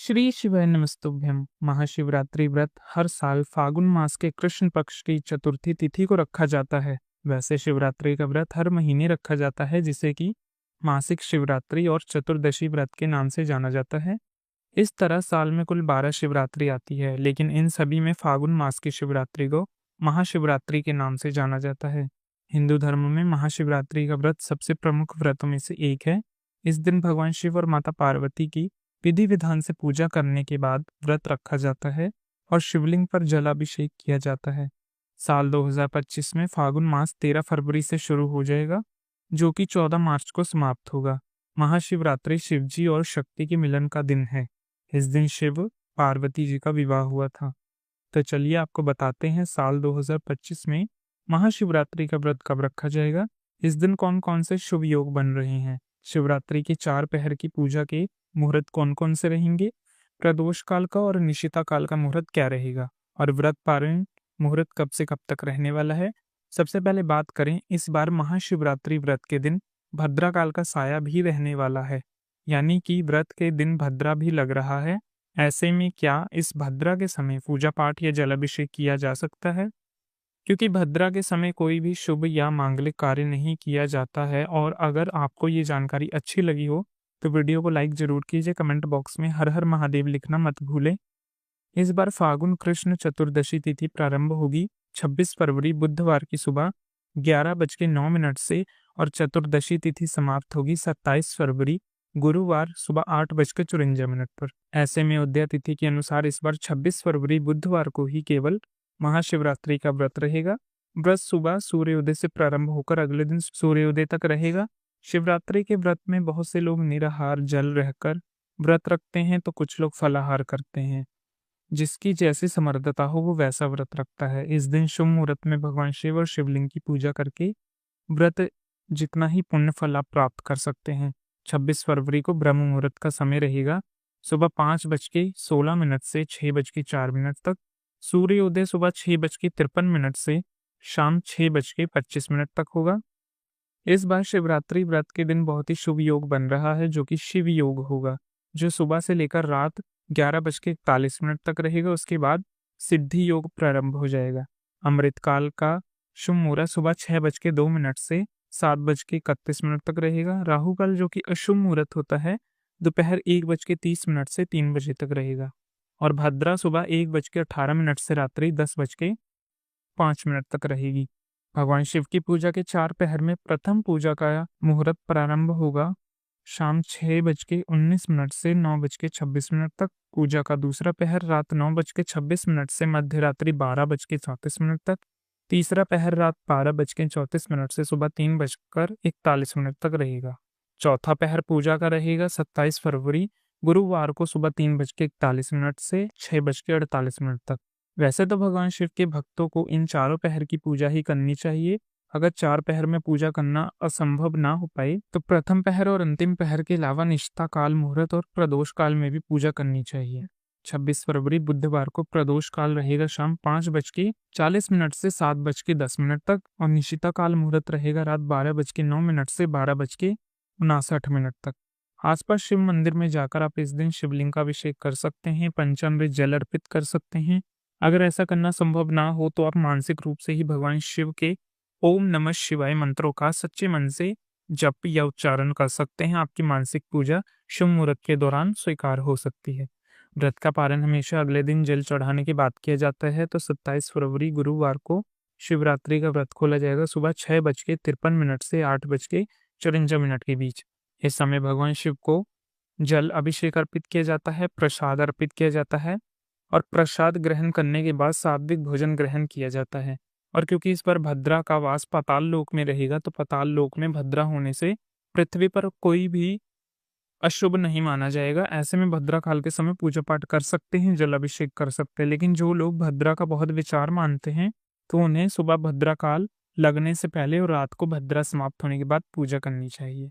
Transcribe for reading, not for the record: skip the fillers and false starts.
श्री शिवाय नमस्तुभ्यम। महाशिवरात्रि व्रत हर साल फागुन मास के कृष्ण पक्ष की चतुर्थी तिथि को रखा जाता है। वैसे शिवरात्रि का व्रत हर महीने रखा जाता है, जिसे कि मासिक शिवरात्रि और चतुर्दशी व्रत के नाम से जाना जाता है। इस तरह साल में कुल 12 शिवरात्रि आती है, लेकिन इन सभी में फागुन मास की शिवरात्रि को महाशिवरात्रि के नाम से जाना जाता है। हिंदू धर्म में महाशिवरात्रि का व्रत सबसे प्रमुख व्रतों में से एक है। इस दिन भगवान शिव और माता पार्वती की विधि विधान से पूजा करने के बाद व्रत रखा जाता है और शिवलिंग पर जलाभिषेक किया जाता है। साल 2025 में फागुन मास 13 फरवरी से शुरू हो जाएगा, जो कि 14 मार्च को समाप्त होगा। महाशिवरात्रि शिवजी और शक्ति के मिलन का दिन है। इस दिन शिव पार्वती जी का विवाह हुआ था। तो चलिए आपको बताते हैं साल 2025 में महाशिवरात्रि का व्रत कब रखा जाएगा, इस दिन कौन कौन से शुभ योग बन रहे हैं, शिवरात्रि के 4 पहर की पूजा के मुहूर्त कौन कौन से रहेंगे, प्रदोष काल का और निशिता काल का मुहूर्त क्या रहेगा, और व्रत पारण मुहूर्त कब से कब तक रहने वाला है। सबसे पहले बात करें, इस बार महाशिवरात्रि व्रत के दिन भद्रा काल का साया भी रहने वाला है, यानी कि व्रत के दिन भद्रा भी लग रहा है। ऐसे में क्या इस भद्रा के समय पूजा पाठ या जलाभिषेक किया जा सकता है? क्योंकि भद्रा के समय कोई भी शुभ या मांगलिक कार्य नहीं किया जाता है। और अगर आपको ये जानकारी अच्छी लगी हो तो वीडियो को लाइक जरूर कीजिए। कमेंट बॉक्स में हर हर महादेव लिखना मत भूलें। इस बार फागुन कृष्ण चतुर्दशी तिथि प्रारंभ होगी 26 फरवरी बुधवार की सुबह 11:09 से और चतुर्दशी तिथि समाप्त होगी 27 फरवरी गुरुवार सुबह 8:54 पर। ऐसे में उदया तिथि के अनुसार इस बार 26 फरवरी बुधवार को ही केवल महाशिवरात्रि का व्रत रहेगा। व्रत सुबह सूर्योदय से प्रारंभ होकर अगले दिन सूर्योदय तक रहेगा। शिवरात्रि के व्रत में बहुत से लोग निराहार जल रहकर व्रत रखते हैं, तो कुछ लोग फलाहार करते हैं। जिसकी जैसी समर्थता हो वो वैसा व्रत रखता है। इस दिन शुभ मुहूर्त में भगवान शिव और शिवलिंग की पूजा करके व्रत जितना ही पुण्य फल आप प्राप्त कर सकते हैं। 26 फरवरी को ब्रह्म मुहूर्त का समय रहेगा सुबह 5:16 से 6:04 तक। सूर्योदय सुबह 6:53 से शाम 6:25 तक होगा। इस बार शिवरात्रि व्रत के दिन बहुत ही शुभ योग बन रहा है, जो कि शिव योग होगा, जो सुबह से लेकर रात 11:41 तक रहेगा। उसके बाद सिद्धि योग प्रारंभ हो जाएगा। अमृतकाल का शुभ मुहूर्त सुबह 6:02 से 7:31 तक रहेगा। राहु काल, जो कि अशुभ मुहूर्त होता है, दोपहर 1:30 से 3 बजे तक रहेगा। और भद्रा सुबह 1:18 से रात्रि 10:05 तक रहेगी। भगवान शिव की पूजा के 4 पहर में प्रथम पूजा का मुहूर्त प्रारंभ होगा शाम 6:19 से 9:26 तक। पूजा का दूसरा पहर रात 9:26 से मध्य रात्रि 12:34 तक। तीसरा पहर रात 12:34 से सुबह 3:41 तक रहेगा। चौथा पहर पूजा का रहेगा 27 फरवरी गुरुवार को सुबह 3:41 से 6:48 तक। वैसे तो भगवान शिव के भक्तों को इन चारों पहर की पूजा ही करनी चाहिए। अगर 4 पहर में पूजा करना असंभव ना हो पाए तो प्रथम पहर और अंतिम पहर के अलावा निष्ठा काल मुहूर्त और प्रदोष काल में भी पूजा करनी चाहिए। 26 फरवरी बुधवार को प्रदोष काल रहेगा शाम 5:40 से 7:10 तक और निशिता काल मुहूर्त रहेगा रात 12:09 से 12:59 तक। आसपास शिव मंदिर में जाकर आप इस दिन शिवलिंग का अभिषेक कर सकते हैं, पंचामृत जल अर्पित कर सकते हैं। अगर ऐसा करना संभव ना हो तो आप मानसिक रूप से ही भगवान शिव के ओम नमः शिवाय मंत्रों का सच्चे मन से जप या उच्चारण कर सकते हैं। आपकी मानसिक पूजा शुभ मुहूर्त के दौरान स्वीकार हो सकती है। व्रत का पारण हमेशा अगले दिन जल चढ़ाने के बाद किया जाता है। तो 27 फरवरी गुरुवार को शिवरात्रि का व्रत खोला जाएगा सुबह 6:53 से 8:54 के बीच। इस समय भगवान शिव को जल अभिषेक अर्पित किया जाता है, प्रसाद अर्पित किया जाता है और प्रसाद ग्रहण करने के बाद सात्विक भोजन ग्रहण किया जाता है। और क्योंकि इस पर भद्रा का वास पाताल लोक में रहेगा, तो पाताल लोक में भद्रा होने से पृथ्वी पर कोई भी अशुभ नहीं माना जाएगा। ऐसे में भद्रा काल के समय पूजा पाठ कर सकते हैं, जल अभिषेक कर सकते हैं। लेकिन जो लोग भद्रा का बहुत विचार मानते हैं तो उन्हें सुबह भद्रा काल लगने से पहले और रात को भद्रा समाप्त होने के बाद पूजा करनी चाहिए।